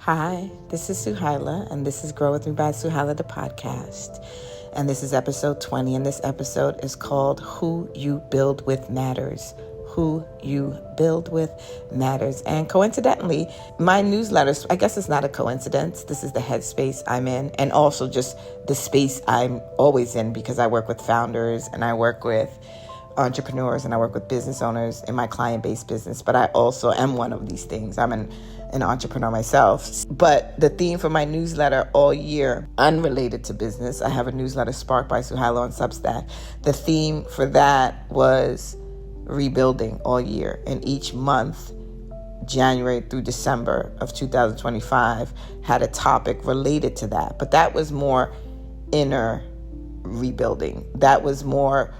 Hi, this is Suhailah, and this is Grow With Me by Suhailah, the podcast. And this is episode 20, and this episode is called Who You Build With Matters. Who you build with matters. And coincidentally, my newsletter, I guess it's not a coincidence, this is the headspace I'm in, and also just the space I'm always in because I work with founders and I work with entrepreneurs and I work with business owners in my client-based business. But I also am one of these things. I'm an entrepreneur myself. But the theme for my newsletter all year, unrelated to business, I have a newsletter, Sparked by Suhailah on Substack. The theme for that was rebuilding all year. And each month, January through December of 2025, had a topic related to that. But that was more inner rebuilding. That was more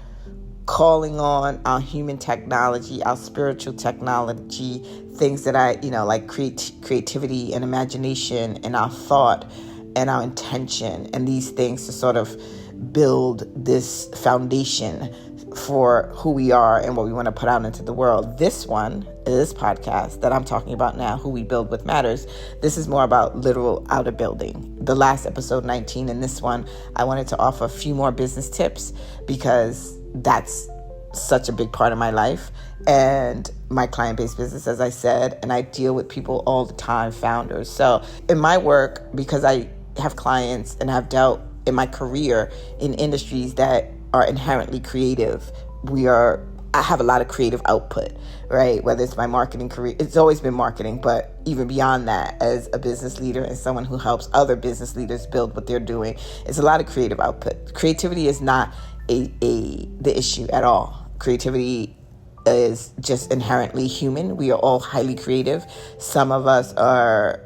calling on our human technology, our spiritual technology, things that like creativity and imagination and our thought and our intention and these things to sort of build this foundation for who we are and what we want to put out into the world. This podcast that I'm talking about now, Who We Build With Matters, this is more about literal outer building. The last episode 19 and this one, I wanted to offer a few more business tips because that's such a big part of my life and my client-based business, as I said, and I deal with people all the time, founders. So in my work, because I have clients and have dealt in my career in industries that are inherently creative, I have a lot of creative output, right? Whether it's my marketing career, it's always been marketing, but even beyond that, as a business leader and someone who helps other business leaders build what they're doing, it's a lot of creative output. Creativity is not the issue at all. Creativity is just inherently human. We are all highly creative. Some of us are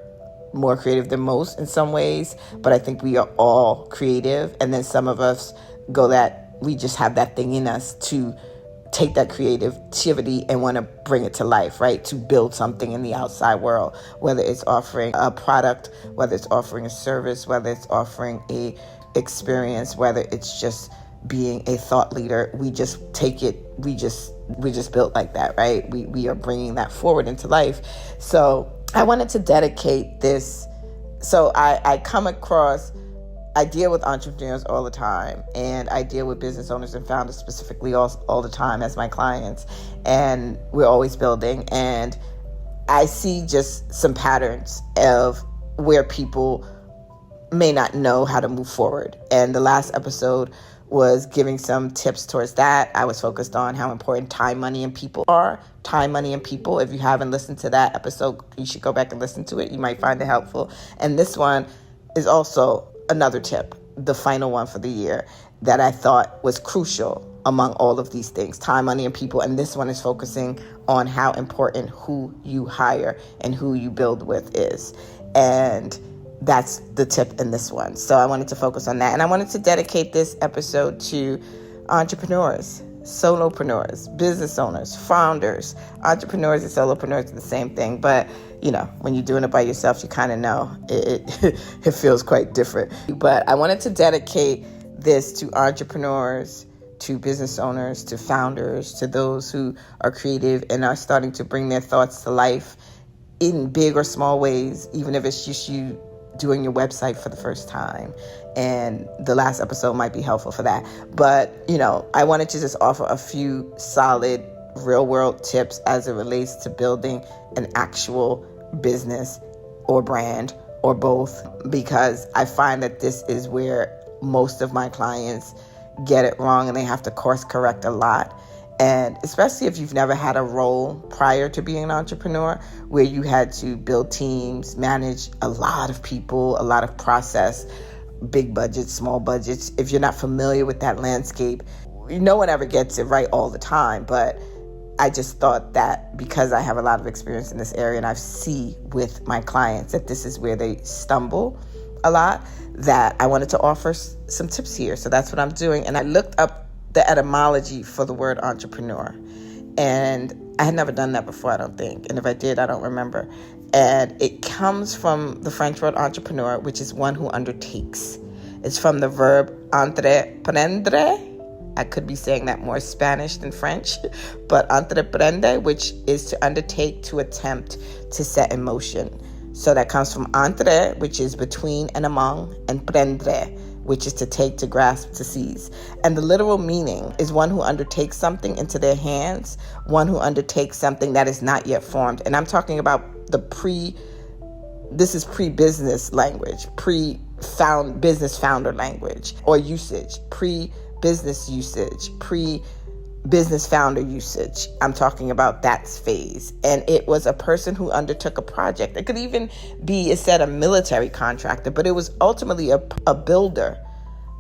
more creative than most in some ways, but I think we are all creative. And then some of us go that we just have that thing in us to take that creativity and want to bring it to life, right? To build something in the outside world, whether it's offering a product, whether it's offering a service, whether it's offering a experience, whether it's just being a thought leader. We just take it, we just built like that, right? We are bringing that forward into life. So I wanted to dedicate this. So I deal with entrepreneurs all the time, and I deal with business owners and founders specifically all the time as my clients, and we're always building. And I see just some patterns of where people may not know how to move forward. And the last episode was giving some tips towards that. I was focused on how important time, money, and people are. Time, money, and people. If you haven't listened to that episode, you should go back and listen to it. You might find it helpful. And this one is also another tip, the final one for the year, that I thought was crucial among all of these things, time, money, and people. And this one is focusing on how important who you hire and who you build with is. And that's the tip in this one. So I wanted to focus on that. And I wanted to dedicate this episode to entrepreneurs, solopreneurs, business owners, founders. Entrepreneurs and solopreneurs are the same thing. But, when you're doing it by yourself, you kind of know it feels quite different. But I wanted to dedicate this to entrepreneurs, to business owners, to founders, to those who are creative and are starting to bring their thoughts to life in big or small ways, even if it's just you doing your website for the first time. And the last episode might be helpful for that. But, I wanted to just offer a few solid real world tips as it relates to building an actual business or brand or both, because I find that this is where most of my clients get it wrong and they have to course correct a lot. And especially if you've never had a role prior to being an entrepreneur where you had to build teams, manage a lot of people, a lot of process, big budgets, small budgets. If you're not familiar with that landscape, no one ever gets it right all the time. But I just thought that because I have a lot of experience in this area and I see with my clients that this is where they stumble a lot, that I wanted to offer some tips here. So that's what I'm doing. And I looked up the etymology for the word entrepreneur. And I had never done that before, I don't think. And if I did, I don't remember. And it comes from the French word entrepreneur, which is one who undertakes. It's from the verb entreprendre. I could be saying that more Spanish than French, but entreprende, which is to undertake, to attempt, to set in motion. So that comes from entre, which is between and among, and prendre, which is to take, to grasp, to seize. And the literal meaning is one who undertakes something into their hands, one who undertakes something that is not yet formed. And I'm talking about this is pre-business language, business founder language or usage, pre-business usage, pre-business founder usage. I'm talking about that phase. And it was a person who undertook a project. It could even be, it said, a military contractor, but it was ultimately a builder.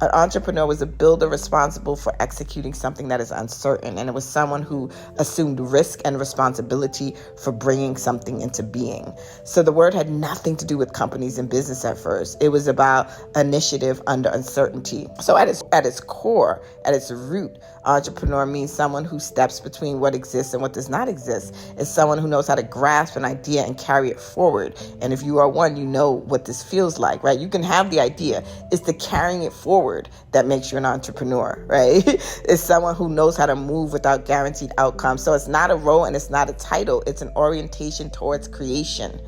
An entrepreneur was a builder responsible for executing something that is uncertain. And it was someone who assumed risk and responsibility for bringing something into being. So the word had nothing to do with companies and business at first. It was about initiative under uncertainty. So at its core, at its root, entrepreneur means someone who steps between what exists and what does not exist. It's someone who knows how to grasp an idea and carry it forward. And if you are one, you know what this feels like, right? You can have the idea. It's the carrying it forward that makes you an entrepreneur, right? It's someone who knows how to move without guaranteed outcomes. So it's not a role and it's not a title. It's an orientation towards creation.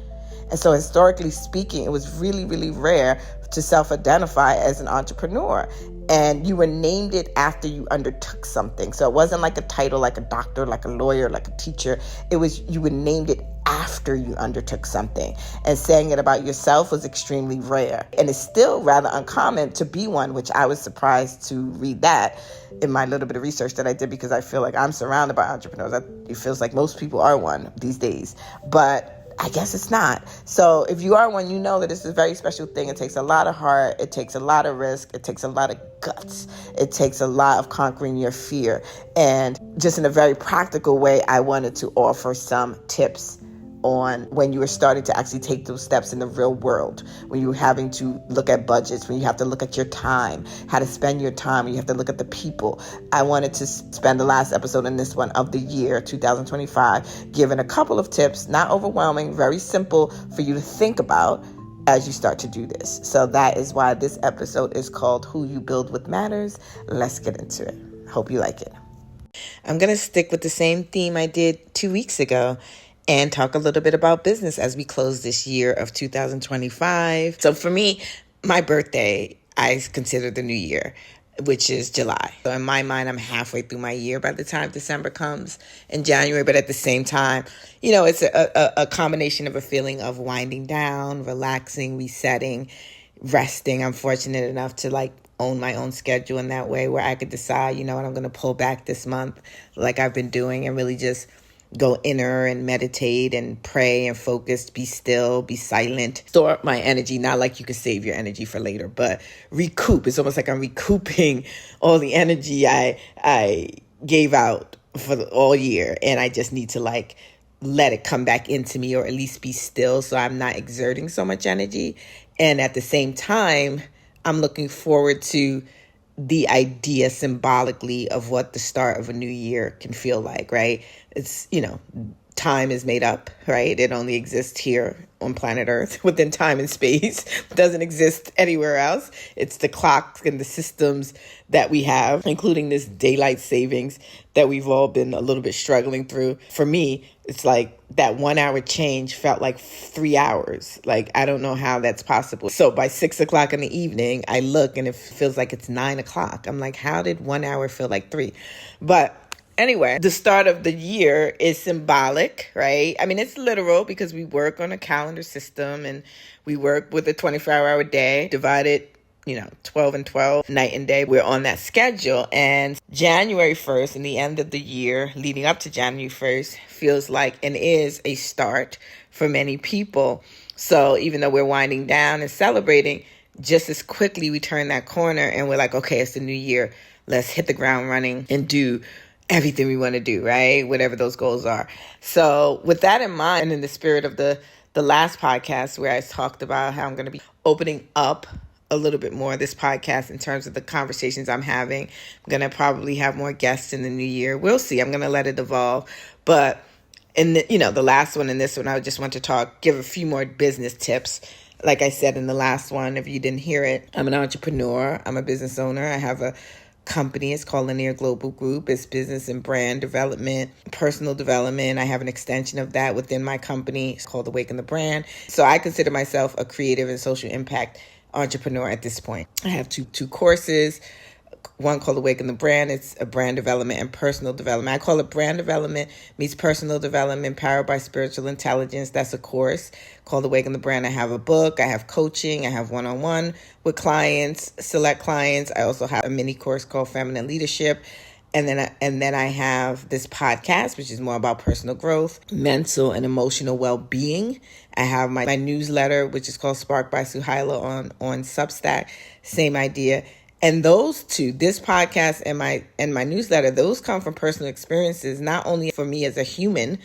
And so historically speaking, it was really, really rare to self-identify as an entrepreneur. And you were named it after you undertook something. So it wasn't like a title, like a doctor, like a lawyer, like a teacher. It was, you were named it after you undertook something. And saying it about yourself was extremely rare. And it's still rather uncommon to be one, which I was surprised to read that in my little bit of research that I did, because I feel like I'm surrounded by entrepreneurs. It feels like most people are one these days. But I guess it's not. So if you are one, you know that it's a very special thing. It takes a lot of heart. It takes a lot of risk. It takes a lot of guts. It takes a lot of conquering your fear. And just in a very practical way, I wanted to offer some tips on when you are starting to actually take those steps in the real world, when you're having to look at budgets, when you have to look at your time, how to spend your time, when you have to look at the people. I wanted to spend the last episode in this one of the year 2025 giving a couple of tips, not overwhelming, very simple for you to think about as you start to do this. So that is why this episode is called Who You Build With Matters. Let's get into it. Hope you like it. I'm going to stick with the same theme I did 2 weeks ago and talk a little bit about business as we close this year of 2025. So for me, my birthday, I consider the new year, which is July. So in my mind, I'm halfway through my year by the time December comes in January. But at the same time, you know, it's a combination of a feeling of winding down, relaxing, resetting, resting. I'm fortunate enough to own my own schedule in that way where I could decide, you know what, I'm going to pull back this month like I've been doing and really just go inner and meditate and pray and focus, be still, be silent, store up my energy. Not like you can save your energy for later, but recoup. It's almost like I'm recouping all the energy I gave out for all year. And I just need to let it come back into me, or at least be still so I'm not exerting so much energy. And at the same time, I'm looking forward to the idea symbolically of what the start of a new year can feel like, right? It's, time is made up, right? It only exists here on planet Earth within time and space. It doesn't exist anywhere else. It's the clocks and the systems that we have, including this daylight savings that we've all been a little bit struggling through. For me, it's like that 1 hour change felt like 3 hours. I don't know how that's possible. So by 6 o'clock in the evening, I look and it feels like it's 9 o'clock. I'm like, how did 1 hour feel like 3? But anyway, the start of the year is symbolic, right? I mean, it's literal because we work on a calendar system and we work with a 24-hour day divided 12 and 12, night and day. We're on that schedule. And January 1st and the end of the year leading up to January 1st feels like and is a start for many people. So even though we're winding down and celebrating, just as quickly we turn that corner and we're like, okay, it's the new year. Let's hit the ground running and do everything we want to do, right? Whatever those goals are. So with that in mind, and in the spirit of the last podcast where I talked about how I'm going to be opening up a little bit more of this podcast in terms of the conversations I'm having. I'm going to probably have more guests in the new year. We'll see. I'm going to let it evolve. But in the last one and this one, I just want to give a few more business tips. Like I said in the last one, if you didn't hear it, I'm an entrepreneur. I'm a business owner. I have a company. It's called Linear Global Group. It's business and brand development, personal development. I have an extension of that within my company. It's called Awaken the Brand. So I consider myself a creative and social impact entrepreneur at this point. I have two courses. One called Awaken the Brand. It's a brand development and personal development. I call it brand development meets personal development, powered by spiritual intelligence. That's a course called Awaken the Brand. I have a book. I have coaching. I have one-on-one with clients, select clients. I also have a mini course called Feminine Leadership. And then I have this podcast, which is more about personal growth, mental and emotional well-being. I have my newsletter, which is called Spark by Suhailah on Substack. Same idea. And those two, this podcast and my newsletter, those come from personal experiences, not only for me as a human,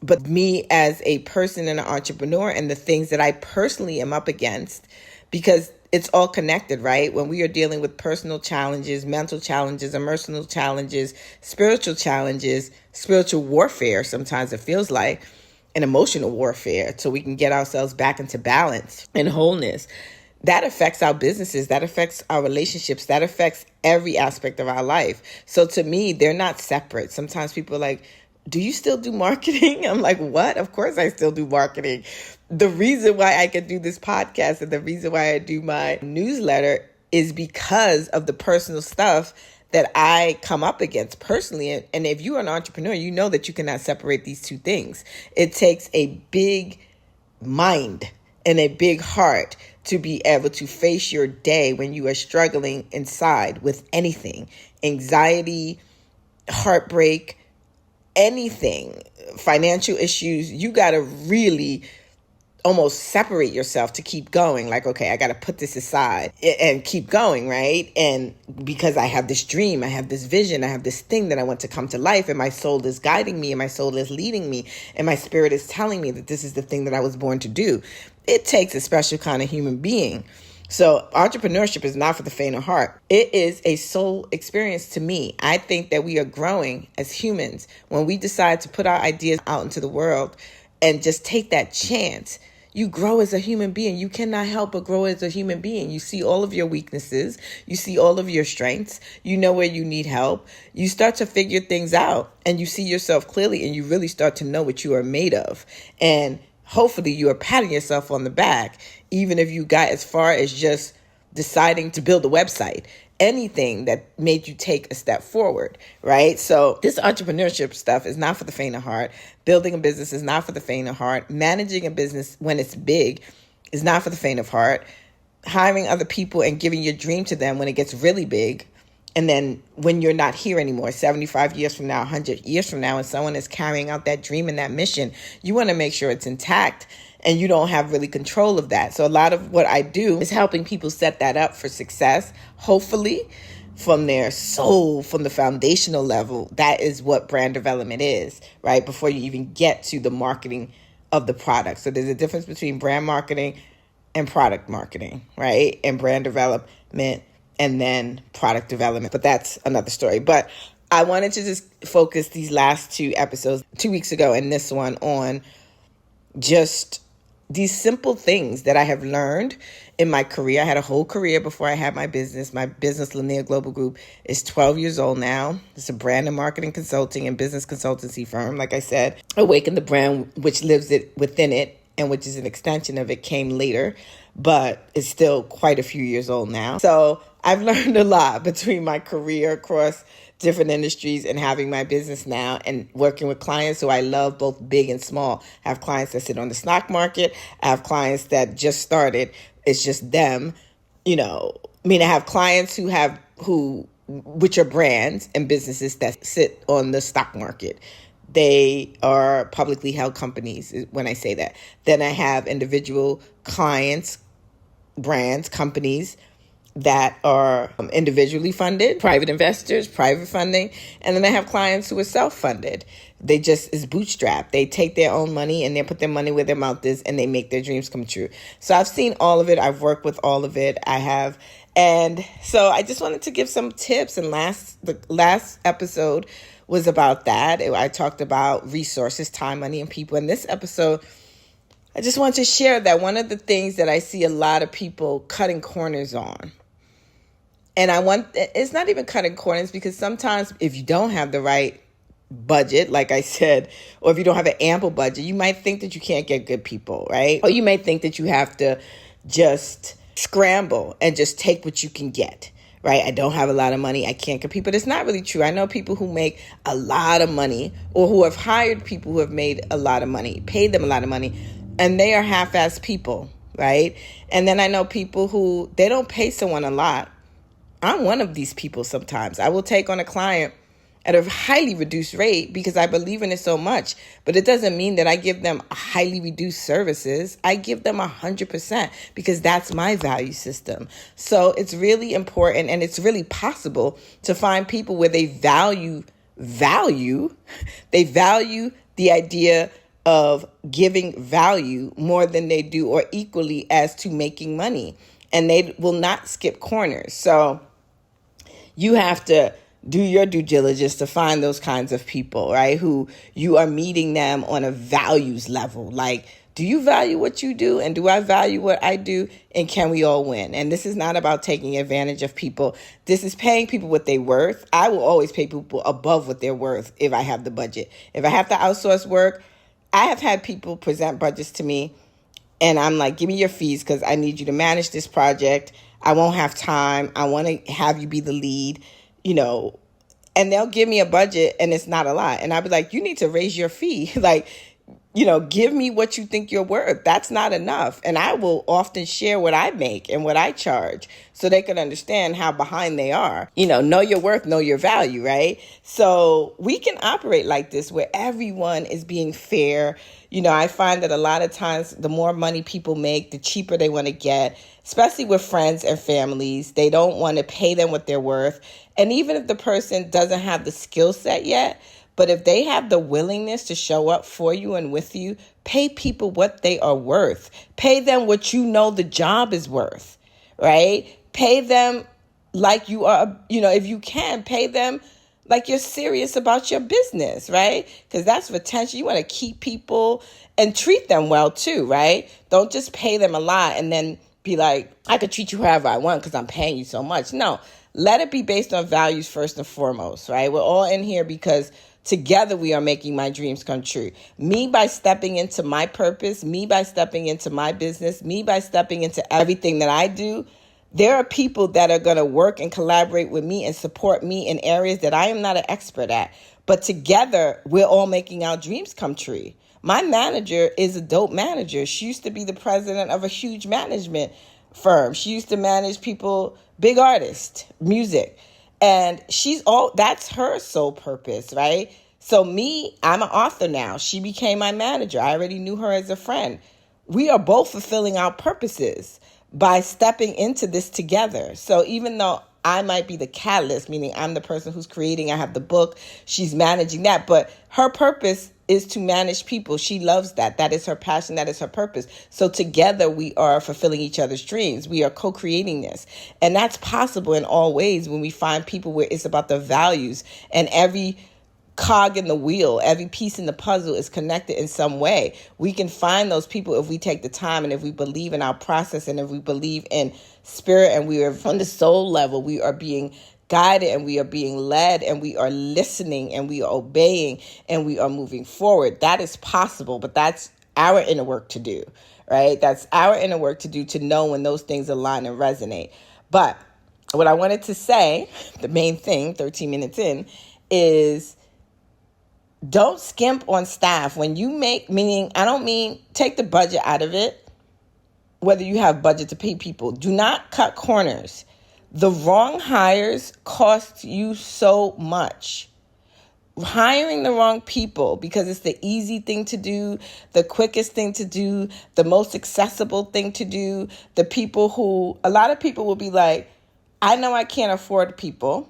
but me as a person and an entrepreneur, and the things that I personally am up against, because it's all connected, right? When we are dealing with personal challenges, mental challenges, emotional challenges, spiritual warfare, sometimes it feels like, and emotional warfare, so we can get ourselves back into balance and wholeness. That affects our businesses, that affects our relationships, that affects every aspect of our life. So to me, they're not separate. Sometimes people are like, do you still do marketing? I'm like, what? Of course I still do marketing. The reason why I can do this podcast and the reason why I do my newsletter is because of the personal stuff that I come up against personally. And if you're an entrepreneur, you know that you cannot separate these two things. It takes a big mind and a big heart to be able to face your day when you are struggling inside with anything, anxiety, heartbreak, anything, financial issues. You got to really almost separate yourself to keep going. Like, okay, I got to put this aside and keep going, right? And because I have this dream, I have this vision, I have this thing that I want to come to life, and my soul is guiding me, and my soul is leading me, and my spirit is telling me that this is the thing that I was born to do. It takes a special kind of human being. So entrepreneurship is not for the faint of heart. It is a soul experience to me. I think that we are growing as humans when we decide to put our ideas out into the world and just take that chance. You grow as a human being. You cannot help but grow as a human being. You see all of your weaknesses. You see all of your strengths. You know where you need help. You start to figure things out, and you see yourself clearly, and you really start to know what you are made of. And hopefully you are patting yourself on the back, even if you got as far as just deciding to build a website. Anything that made you take a step forward, right? So this entrepreneurship stuff is not for the faint of heart. Building a business is not for the faint of heart. Managing a business when it's big is not for the faint of heart. Hiring other people and giving your dream to them when it gets really big, and then when you're not here anymore, 75 years from now, 100 years from now, and someone is carrying out that dream and that mission, you want to make sure it's intact, and you don't have really control of that. So a lot of what I do is helping people set that up for success, hopefully from their soul, from the foundational level. That is what brand development is, right? Before you even get to the marketing of the product. So there's a difference between brand marketing and product marketing, right? And brand development and then product development. But that's another story. But I wanted to just focus these last two episodes, 2 weeks ago and this one, on just these simple things that I have learned in my career. I had a whole career before I had my business. My business, Linear Global Group, is 12 years old now. It's a brand and marketing consulting and business consultancy firm. Like I said, Awaken the Brand, which lives it within it and which is an extension of it, came later, but it's still quite a few years old now. So I've learned a lot between my career across different industries and having my business now and working with clients who I love, both big and small. I have clients that sit on the stock market. I have clients that just started. It's just them, I have clients which are brands and businesses that sit on the stock market. They are publicly held companies when I say that. Then I have individual clients, brands, companies that are individually funded, private investors, private funding. And then I have clients who are self-funded. They just is bootstrapped. They take their own money and they put their money where their mouth is and they make their dreams come true. So I've seen all of it. I've worked with all of it. I have. And so I just wanted to give some tips. And the last episode was about that. I talked about resources, time, money, and people. In this episode, I just want to share that one of the things that I see a lot of people cutting corners on, And it's not even cutting corners, because sometimes if you don't have the right budget, like I said, or if you don't have an ample budget, you might think that you can't get good people, right? Or you may think that you have to just scramble and just take what you can get, right? I don't have a lot of money, I can't compete. But it's not really true. I know people who make a lot of money, or who have hired people who have made a lot of money, paid them a lot of money, and they are half-assed people, right? And then I know people who, they don't pay someone a lot. I'm one of these people sometimes. I will take on a client at a highly reduced rate because I believe in it so much. But it doesn't mean that I give them highly reduced services. I give them 100% because that's my value system. So it's really important, and it's really possible to find people where they value, they value the idea of giving value more than they do, or equally as to making money. And they will not skip corners. So you have to do your due diligence to find those kinds of people, right? Who you are meeting them on a values level. Like, do you value what you do? And do I value what I do? And can we all win? And this is not about taking advantage of people. This is paying people what they're worth. I will always pay people above what they're worth if I have the budget. If I have to outsource work, I have had people present budgets to me, and I'm like, give me your fees because I need you to manage this project. I won't have time. I want to have you be the lead, and they'll give me a budget and it's not a lot. And I'll be like, you need to raise your fee. Like, give me what you think you're worth. That's not enough. And I will often share what I make and what I charge so they can understand how behind they are. Know your worth, know your value, right? So we can operate like this where everyone is being fair. I find that a lot of times the more money people make, the cheaper they want to get, especially with friends and families. They don't want to pay them what they're worth. And even if the person doesn't have the skill set yet, but if they have the willingness to show up for you and with you, pay people what they are worth. Pay them what you know the job is worth, right? Pay them like you are, if you can, pay them like you're serious about your business, right? Because that's retention. You want to keep people and treat them well too, right? Don't just pay them a lot and then be like, I could treat you however I want because I'm paying you so much. No, let it be based on values first and foremost, right? We're all in here because together we are making my dreams come true. Me by stepping into my purpose, me by stepping into my business, me by stepping into everything that I do. There are people that are going to work and collaborate with me and support me in areas that I am not an expert at. But together, we're all making our dreams come true. My manager is a dope manager. She used to be the president of a huge management firm. She used to manage people, big artists, music. And that's her sole purpose, right? So me, I'm an author now. She became my manager. I already knew her as a friend. We are both fulfilling our purposes by stepping into this together. So even though I might be the catalyst, meaning I'm the person who's creating, I have the book, she's managing that, but her purpose is to manage people. She loves that. That is her passion. That is her purpose. So together we are fulfilling each other's dreams. We are co-creating this. And that's possible in all ways when we find people where it's about the values, and every cog in the wheel, every piece in the puzzle is connected in some way. We can find those people if we take the time, and if we believe in our process, and if we believe in spirit, and we are from the soul level, we are being guided, and we are being led, and we are listening, and we are obeying, and we are moving forward. That is possible, but that's our inner work to do, right? That's our inner work to do, to know when those things align and resonate. But what I wanted to say, the main thing, 13 minutes in, is don't skimp on staff. When you make, meaning, I don't mean take the budget out of it, whether you have budget to pay people. Do not cut corners. The wrong hires cost you so much. Hiring the wrong people because it's the easy thing to do, the quickest thing to do, the most accessible thing to do. The people who, a lot of people will be like, I know I can't afford people.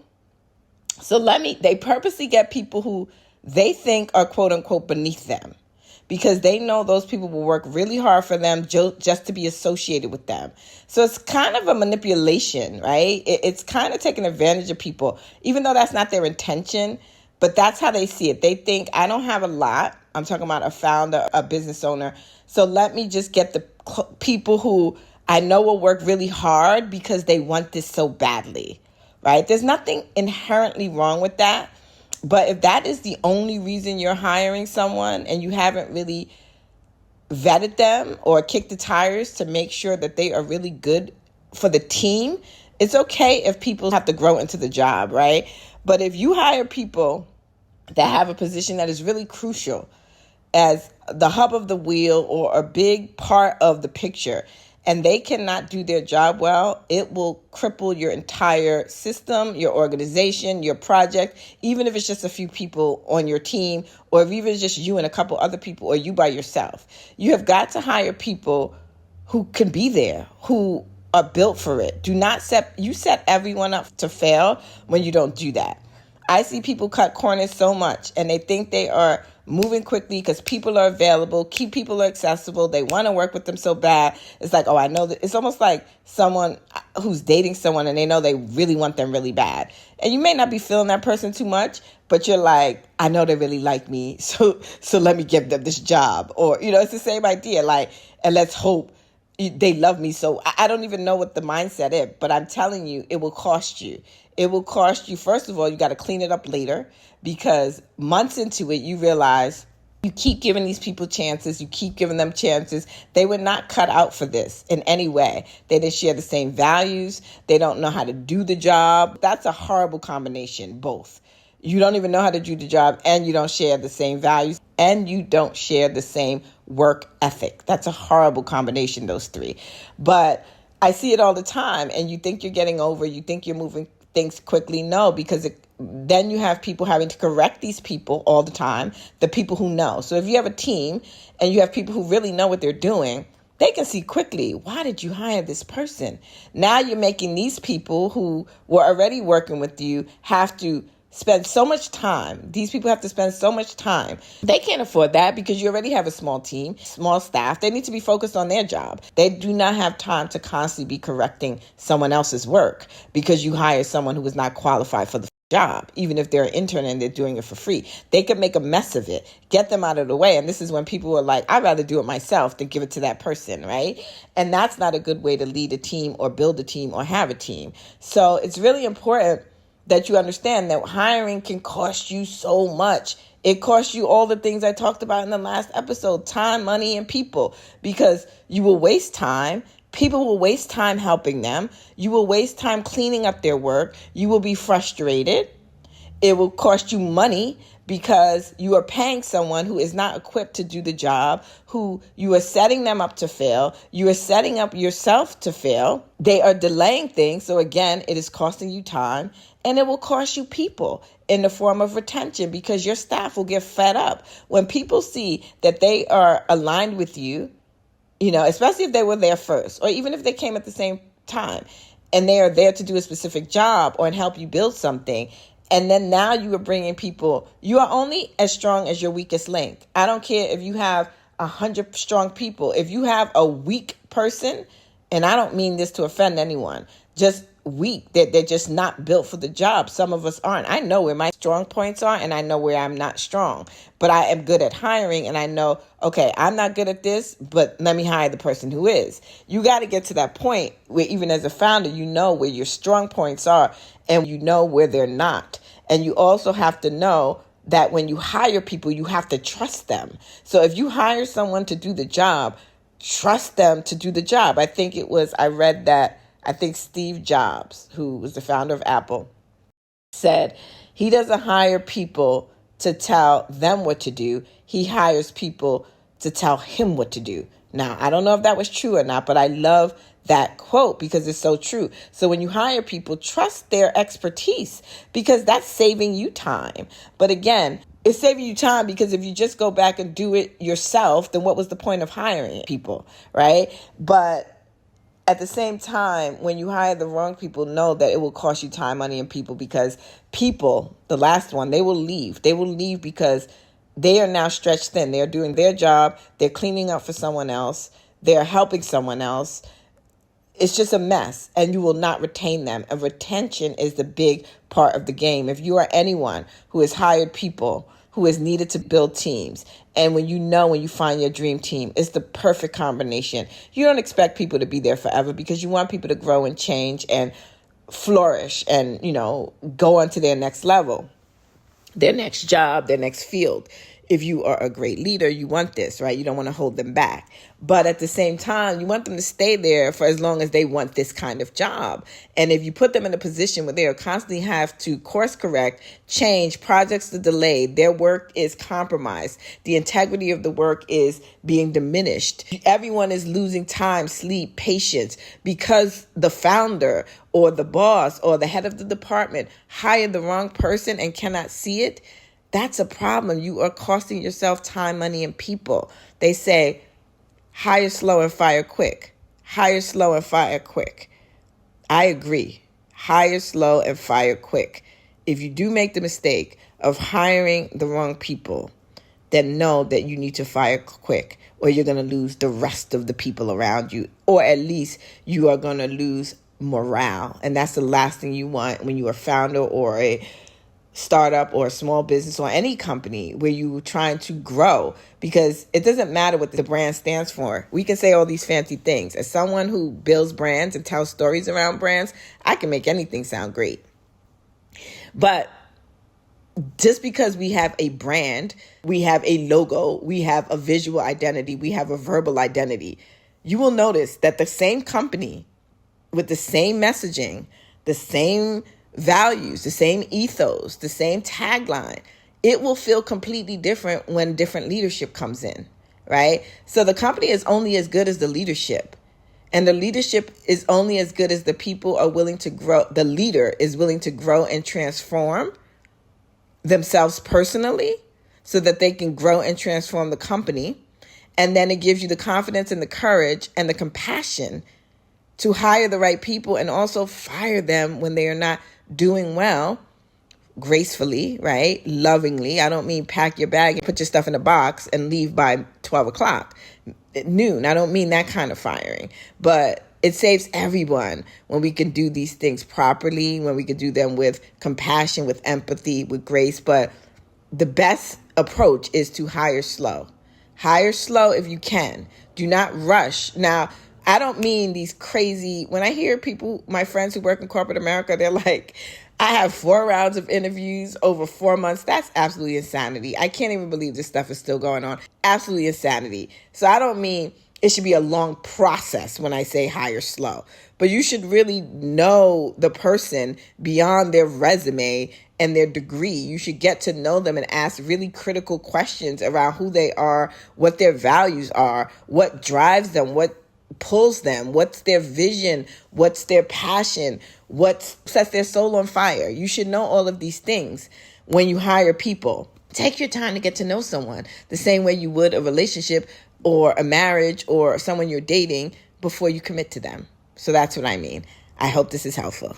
So they purposely get people who they think are quote unquote beneath them, because they know those people will work really hard for them just to be associated with them. So it's kind of a manipulation, right? It's kind of taking advantage of people, even though that's not their intention, but that's how they see it. They think, I don't have a lot. I'm talking about a founder, a business owner. So let me just get the people who I know will work really hard because they want this so badly. right? There's nothing inherently wrong with that. But if that is the only reason you're hiring someone and you haven't really vetted them or kicked the tires to make sure that they are really good for the team, it's okay if people have to grow into the job, right? But if you hire people that have a position that is really crucial as the hub of the wheel or a big part of the picture, and they cannot do their job well, it will cripple your entire system, your organization, your project, even if it's just a few people on your team, or if even it's just you and a couple other people, or you by yourself. You have got to hire people who can be there, who are built for it. Do not set everyone up to fail when you don't do that. I see people cut corners so much, and they think they are moving quickly because people are available, key people are accessible, they want to work with them so bad. It's like, oh, I know that. It's almost like someone who's dating someone and they know they really want them really bad. And you may not be feeling that person too much, but you're like, I know they really like me, so let me give them this job. Or, it's the same idea, like, and let's hope they love me. So I don't even know what the mindset is, but I'm telling you, it will cost you. It will cost you, first of all, you got to clean it up later, because months into it, you realize you keep giving these people chances. You keep giving them chances. They were not cut out for this in any way. They didn't share the same values. They don't know how to do the job. That's a horrible combination, both. You don't even know how to do the job, and you don't share the same values, and you don't share the same work ethic. That's a horrible combination, those three. But I see it all the time, and you think you're getting over, you think you're moving things quickly. No, because then you have people having to correct these people all the time, the people who know. So if you have a team and you have people who really know what they're doing, they can see quickly, why did you hire this person? Now you're making these people who were already working with you have to spend so much time. These people have to spend so much time. They can't afford that because you already have a small team, small staff. They need to be focused on their job. They do not have time to constantly be correcting someone else's work because you hire someone who is not qualified for the job, even if they're an intern and they're doing it for free. They could make a mess of it, get them out of the way. And this is when people are like, I'd rather do it myself than give it to that person, right? And that's not a good way to lead a team or build a team or have a team. So it's really important that you understand that hiring can cost you so much. It costs you all the things I talked about in the last episode: time, money, and people, because you will waste time. People will waste time helping them. You will waste time cleaning up their work. You will be frustrated. It will cost you money because you are paying someone who is not equipped to do the job, who you are setting them up to fail. You are setting up yourself to fail. They are delaying things. So again, it is costing you time, and it will cost you people in the form of retention, because your staff will get fed up. When people see that they are aligned with you, especially if they were there first, or even if they came at the same time and they are there to do a specific job or help you build something. And then now you are bringing people, you are only as strong as your weakest link. I don't care if you have 100 strong people. If you have a weak person, and I don't mean this to offend anyone, just weak, that they're just not built for the job. Some of us aren't. I know where my strong points are, and I know where I'm not strong. But I am good at hiring, and I know, okay, I'm not good at this, but let me hire the person who is. You got to get to that point where even as a founder, you know where your strong points are and you know where they're not. And you also have to know that when you hire people, you have to trust them. So if you hire someone to do the job, trust them to do the job. I read that Steve Jobs, who was the founder of Apple, said he doesn't hire people to tell them what to do. He hires people to tell him what to do. Now, I don't know if that was true or not, but I love that quote because it's so true. So when you hire people, trust their expertise, because that's saving you time. But again, it's saving you time because if you just go back and do it yourself, then what was the point of hiring people, right? But at the same time, when you hire the wrong people, know that it will cost you time, money, and people, because people, the last one, they will leave. They will leave because they are now stretched thin. They're doing their job. They're cleaning up for someone else. They're helping someone else. It's just a mess, and you will not retain them. And retention is the big part of the game. If you are anyone who has hired people, who is needed to build teams, and when you find your dream team, it's the perfect combination. You don't expect people to be there forever because you want people to grow and change and flourish and, go on to their next level, their next job, their next field. If you are a great leader, you want this, right? You don't want to hold them back. But at the same time, you want them to stay there for as long as they want this kind of job. And if you put them in a position where they constantly have to course correct, change, projects are delayed, their work is compromised, the integrity of the work is being diminished, everyone is losing time, sleep, patience, because the founder or the boss or the head of the department hired the wrong person and cannot see it, that's a problem. You are costing yourself time, money, and people. They say, hire slow and fire quick. Hire slow and fire quick. I agree. Hire slow and fire quick. If you do make the mistake of hiring the wrong people, then know that you need to fire quick, or you're going to lose the rest of the people around you, or at least you are going to lose morale. And that's the last thing you want when you're a founder or a startup or a small business or any company where you're trying to grow, because it doesn't matter what the brand stands for. We can say all these fancy things. As someone who builds brands and tells stories around brands, I can make anything sound great. But just because we have a brand, we have a logo, we have a visual identity, we have a verbal identity, you will notice that the same company with the same messaging, the same values, the same ethos, the same tagline, it will feel completely different when different leadership comes in, right? So the company is only as good as the leadership. And the leadership is only as good as the people are willing to grow. The leader is willing to grow and transform themselves personally so that they can grow and transform the company. And then it gives you the confidence and the courage and the compassion to hire the right people and also fire them when they are not doing well, gracefully, right? Lovingly. I don't mean pack your bag and put your stuff in a box and leave by 12 o'clock at noon. I don't mean that kind of firing. But it saves everyone when we can do these things properly, when we can do them with compassion, with empathy, with grace. But the best approach is to hire slow. Hire slow if you can. Do not rush. Now, I don't mean these crazy, when I hear people, my friends who work in corporate America, they're like, I have 4 rounds of interviews over 4 months. That's absolutely insanity. I can't even believe this stuff is still going on. Absolutely insanity. So I don't mean it should be a long process when I say hire slow, but you should really know the person beyond their resume and their degree. You should get to know them and ask really critical questions around who they are, what their values are, what drives them, what pulls them, what's their vision, what's their passion, what sets their soul on fire. You should know all of these things when you hire people. Take your time to get to know someone the same way you would a relationship or a marriage or someone you're dating before you commit to them. So that's what I mean. I hope this is helpful.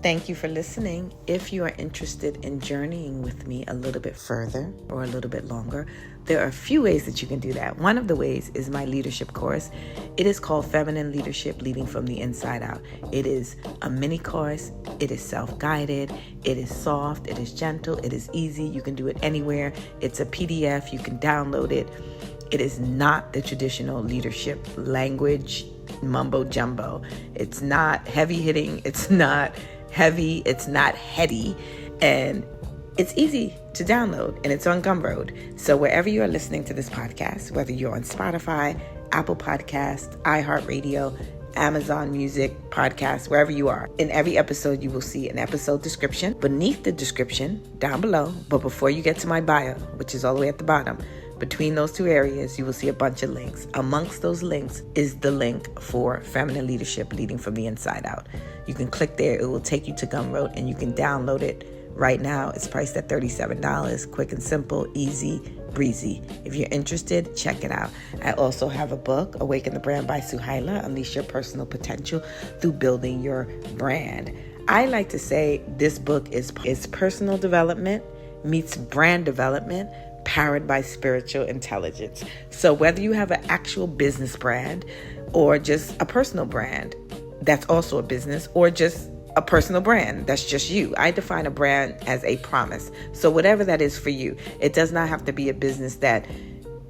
Thank you for listening. If you are interested in journeying with me a little bit further or a little bit longer, there are a few ways that you can do that. One of the ways is my leadership course. It is called Feminine Leadership, Leading from the Inside Out. It is a mini course. It is self-guided. It is soft. It is gentle. It is easy. You can do it anywhere. It's a PDF. You can download it. It is not the traditional leadership language mumbo jumbo. It's not heavy hitting. It's not heavy. It's not heady. And it's easy to download, and it's on Gumroad. So wherever you are listening to this podcast, whether you're on Spotify, Apple Podcasts, iHeartRadio, Amazon Music, Podcasts, wherever you are, in every episode you will see an episode description. Beneath the description, down below, but before you get to my bio, which is all the way at the bottom, between those two areas, you will see a bunch of links. Amongst those links is the link for Feminine Leadership, Leading from the Inside Out. You can click there. It will take you to Gumroad, and you can download it right now. It's priced at $37. Quick and simple, easy, breezy. If you're interested, check it out. I also have a book, Awaken the Brand by Suhailah, Unleash Your Personal Potential Through Building Your Brand. I like to say this book is personal development meets brand development, powered by spiritual intelligence. So whether you have an actual business brand or just a personal brand that's also a business, or just a personal brand that's just you, I define a brand as a promise. So whatever that is for you, it does not have to be a business that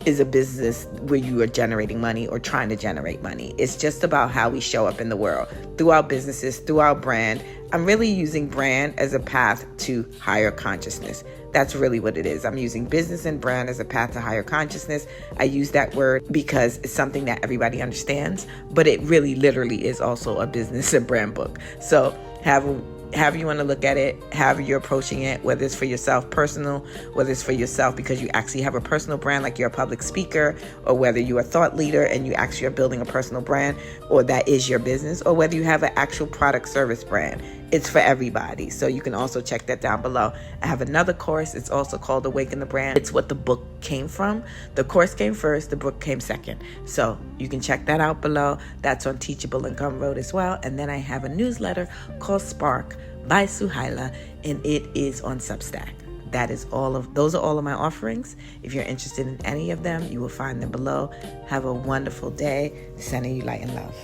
is a business where you are generating money or trying to generate money. It's just about how we show up in the world through our businesses, through our brand. I'm really using brand as a path to higher consciousness. That's really what it is. I'm using business and brand as a path to higher consciousness. I use that word because it's something that everybody understands, but it really literally is also a business and brand book. So however you want to look at it, however you're approaching it, whether it's for yourself personal, whether it's for yourself because you actually have a personal brand like you're a public speaker, or whether you're a thought leader and you actually are building a personal brand, or that is your business, or whether you have an actual product service brand. It's for everybody. So you can also check that down below. I have another course. It's also called Awaken the Brand. It's what the book came from. The course came first. The book came second. So you can check that out below. That's on Teachable and Gumroad as well. And then I have a newsletter called Spark by Suhailah, and it is on Substack. Those are all of my offerings. If you're interested in any of them, you will find them below. Have a wonderful day. Sending you light and love.